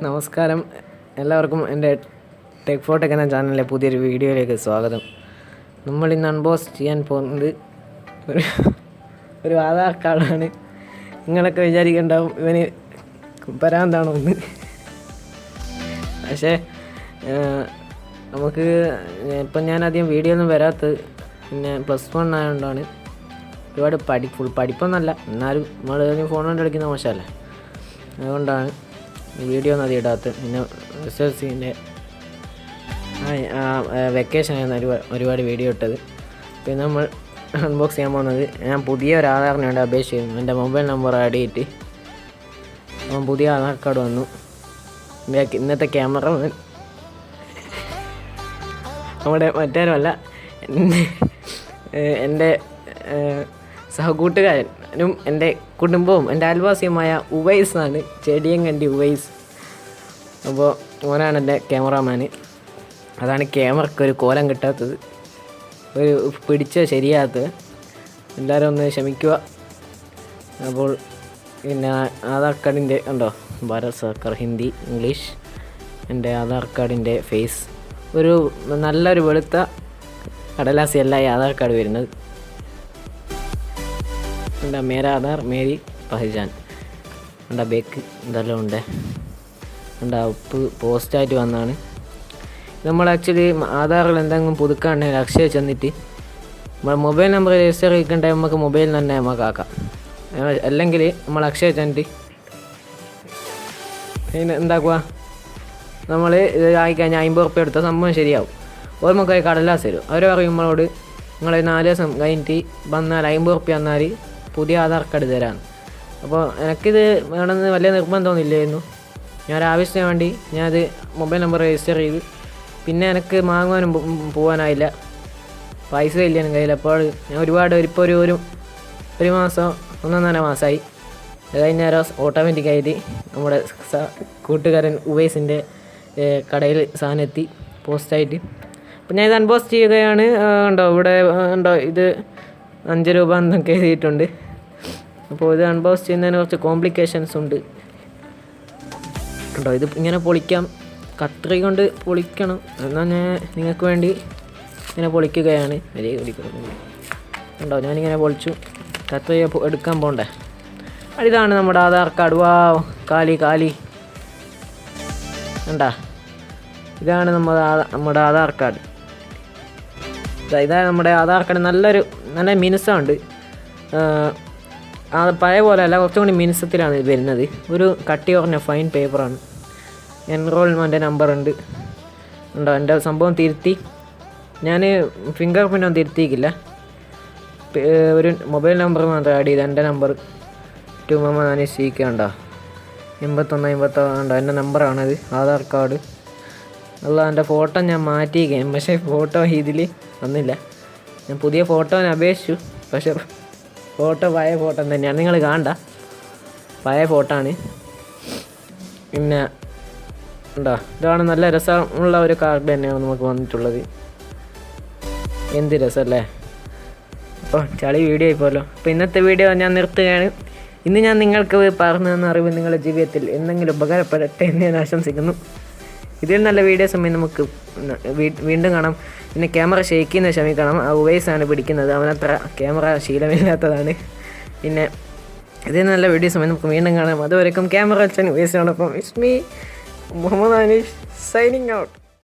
നമസ്കാരം, എല്ലാവർക്കും എൻ്റെ ടെക് ഫോട്ടെക് എന്ന ചാനലിലെ പുതിയൊരു വീഡിയോയിലേക്ക് സ്വാഗതം. നമ്മൾ ഇന്ന് അൺബോക്സ് ചെയ്യാൻ പോകുന്നത് ഒരു ആധാർ കാർഡാണ്. നിങ്ങളൊക്കെ വിചാരിക്കുന്നുണ്ടാവും ഇവന് പരാന്താണോ എന്ന്. പക്ഷേ നമുക്ക് ഇപ്പം ഞാൻ അധികം വീഡിയോ ഒന്നും വരാത്തത് പിന്നെ +1 ആയതുകൊണ്ടാണ്. ഒരുപാട് പഠിപ്പൊന്നല്ല, എന്നാലും നമ്മൾ ഫോൺ കൊണ്ട് കളിക്കുന്ന മോശമല്ലേ, അതുകൊണ്ടാണ് വീഡിയോ ഒന്നും അധികം ഇടാത്തത്. പിന്നെ SLCൻ്റെ വെക്കേഷനായിരുന്നു ഒരുപാട് വീഡിയോ ഇട്ടത്. പിന്നെ നമ്മൾ അൺബോക്സ് ചെയ്യാൻ പോകുന്നത്, ഞാൻ പുതിയ ഒരു ആധാറിന് വേണ്ടി അപേക്ഷിച്ചിരുന്നു. എൻ്റെ മൊബൈൽ നമ്പർ ആഡ് ചെയ്തിട്ട് അപ്പം പുതിയ ആധാർ കാർഡ് വന്നു. ഇന്നത്തെ ക്യാമറ നമ്മുടെ മറ്റാരുമല്ല, എൻ്റെ സഹകൂട്ടുകാരനും എൻ്റെ കുടുംബവും എൻ്റെ അയൽവാസിയുമായ ഉവൈസാണ്, ചെടിയങ്കണ്ടി ഉവൈസ്. അപ്പോൾ ഓനാണ് എൻ്റെ ക്യാമറാമാൻ. അതാണ് ക്യാമറയ്ക്കൊരു കോലം കിട്ടാത്തത്, ഒരു പിടിച്ച ശരിയാത്തത്. എല്ലാവരും ഒന്ന് ക്ഷമിക്കുക. അപ്പോൾ പിന്നെ ആധാർ കാർഡിൻ്റെ ഉണ്ടോ, ഭാരത് സർക്കാർ ഹിന്ദി ഇംഗ്ലീഷ്. എൻ്റെ ആധാർ കാർഡിൻ്റെ ഫേസ് ഒരു നല്ലൊരു വെളുത്ത കടലാസിയല്ല ഈ ആധാർ കാർഡ് വരുന്നത്. എന്താ മേരാ ആധാർ മേരി പഹചാൻ എന്താ ബേക്ക് ഇതെല്ലാം ഉണ്ട്. എന്താ ഉപ്പ് പോസ്റ്റായിട്ട് വന്നാണ്. നമ്മൾ ആക്ച്വലി ആധാറിൽ എന്തെങ്കിലും പുതുക്കാണ്ടെങ്കിൽ അക്ഷയ ചെന്നിട്ട് നമ്മൾ മൊബൈൽ നമ്പർ രജിസ്റ്റർ ചെയ്യിക്കേണ്ട നമുക്ക് മൊബൈലിൽ തന്നെ നമുക്ക് ആക്കാം. അല്ലെങ്കിൽ നമ്മൾ അക്ഷയ ചെന്നിട്ട് പിന്നെ എന്താക്കുക, നമ്മൾ ഇത് ആയിക്കഴിഞ്ഞാൽ 50 ഉറുപ്പ്യ എടുത്താൽ സംഭവം ശരിയാവും. ഓർമ്മക്കായി കടലാസ് തരും. അവർ പറയും നമ്മളോട്, നിങ്ങൾ 4 ദിവസം കഴിഞ്ഞിട്ട് വന്നാൽ 50 ഉറുപ്പ്യ വന്നാൽ പുതിയ ആധാർ കാർഡ് തരാമെന്ന്. അപ്പോൾ എനിക്കിത് വേണമെന്ന് വലിയ നിർബന്ധമൊന്നുമില്ലായിരുന്നു. ഞാൻ ആവശ്യത്തിന് വേണ്ടി ഞാനത് മൊബൈൽ നമ്പർ രജിസ്റ്റർ ചെയ്ത്, പിന്നെ എനിക്ക് വാങ്ങാനും പോകാനായില്ല, പൈസ ഇല്ല എൻ്റെ കയ്യിൽ. അപ്പോൾ ഞാൻ ഒരുപാട് ഇപ്പോൾ ഒരു മാസം 1.5 മാസമായി. അത് കഴിഞ്ഞേരം ഓട്ടോമാറ്റിക്കായിട്ട് നമ്മുടെ കൂട്ടുകാരൻ ഉവൈസിൻ്റെ കടയിൽ സാധനം എത്തി പോസ്റ്റായിട്ട്. അപ്പോൾ ഞാൻ ഇത് അൺബോക്സ് ചെയ്യുകയാണ്. ഉണ്ടോ ഇവിടെ ഉണ്ടോ, ഇത് 5 രൂപ എന്നൊക്കെ എഴുതിയിട്ടുണ്ട്. അപ്പോൾ ഇത് അൺബോക്സ് ചെയ്യുന്നതിന് കുറച്ച് കോംപ്ലിക്കേഷൻസ് ഉണ്ട്. ഉണ്ടോ, ഇത് ഇങ്ങനെ പൊളിക്കാം, കത്രി കൊണ്ട് പൊളിക്കണം. എന്നാൽ ഞാൻ നിങ്ങൾക്ക് വേണ്ടി ഇങ്ങനെ പൊളിക്കുകയാണ്. വലിയ കുടിക്കുന്നത് ഉണ്ടോ, ഞാനിങ്ങനെ പൊളിച്ചു. കത്രി എടുക്കാൻ പോകണ്ടേ. ഇതാണ് നമ്മുടെ ആധാർ കാർഡ്. വാ, കാലി ഉണ്ടാ, ഇതാണ് നമ്മുടെ ആധാർ കാർഡ്. ഇതാണ് നമ്മുടെ ആധാർ കാർഡ്. നല്ല മിനുസമുണ്ട്. പഴയ പോലെ അല്ല, കുറച്ചും കൂടി മിനുസത്തിലാണ് വരുന്നത്. ഒരു കട്ടി കുറഞ്ഞ ഫൈൻ പേപ്പറാണ്. എൻറോൾമെൻ്റ് നമ്പർ ഉണ്ട്. ഉണ്ടോ, എൻ്റെ സംഭവം തിരുത്തി. ഞാൻ ഫിംഗർ പ്രിൻ്റൊന്നും തിരുത്തിയിട്ടില്ല, ഒരു മൊബൈൽ നമ്പർ മാത്രം ആഡ് ചെയ്ത്. എൻ്റെ നമ്പർ 2 ഉണ്ടോ 81 ഉണ്ടോ, എൻ്റെ നമ്പറാണത്, ആധാർ കാർഡ്. അല്ല, എൻ്റെ ഫോട്ടോ ഞാൻ മാറ്റിയിരിക്കുകയാണ്, പക്ഷേ ഫോട്ടോ ഇതിൽ വന്നില്ല. ഞാൻ പുതിയ ഫോട്ടോനെ അപേക്ഷിച്ചു, പക്ഷേ ഫോട്ടോ പഴയ ഫോട്ടോ തന്നെയാണ്. നിങ്ങൾ കാണണ്ട, പഴയ ഫോട്ടോ ആണ്. പിന്നെ ഉണ്ടോ, ഇതാണ് നല്ല രസമുള്ള ഒരു കാർഡ് തന്നെയാണ് നമുക്ക് വന്നിട്ടുള്ളത്. എന്ത് രസമല്ലേ. അപ്പോൾ ചളി വീഡിയോ ആയിപ്പോലോ. അപ്പോൾ ഇന്നത്തെ വീഡിയോ ഞാൻ നിർത്തുകയാണ്. ഇന്ന് ഞാൻ നിങ്ങൾക്ക് പറഞ്ഞു തന്ന അറിവ് നിങ്ങളുടെ ജീവിതത്തിൽ എന്തെങ്കിലും ഉപകാരപ്പെടട്ടെ എന്ന് ഞാൻ ആശംസിക്കുന്നു. ഇതിൽ നല്ല വീഡിയോസുമായി നമുക്ക് വീണ്ടും കാണാം. പിന്നെ ക്യാമറ ഷെയ്ക്കുന്ന ക്ഷമിക്കണം, ആ ഉവൈസാണ് പിടിക്കുന്നത്, അവനത്ര ക്യാമറ ശീലമില്ലാത്തതാണ്. പിന്നെ ഇതിൽ നല്ല വീഡിയോസുമായി നമുക്ക് വീണ്ടും കാണാം. അതുവരെക്കും ക്യാമറ അച്ഛൻ ഉവൈസിനോടൊപ്പം it's me Muhammad Aneesh signing out.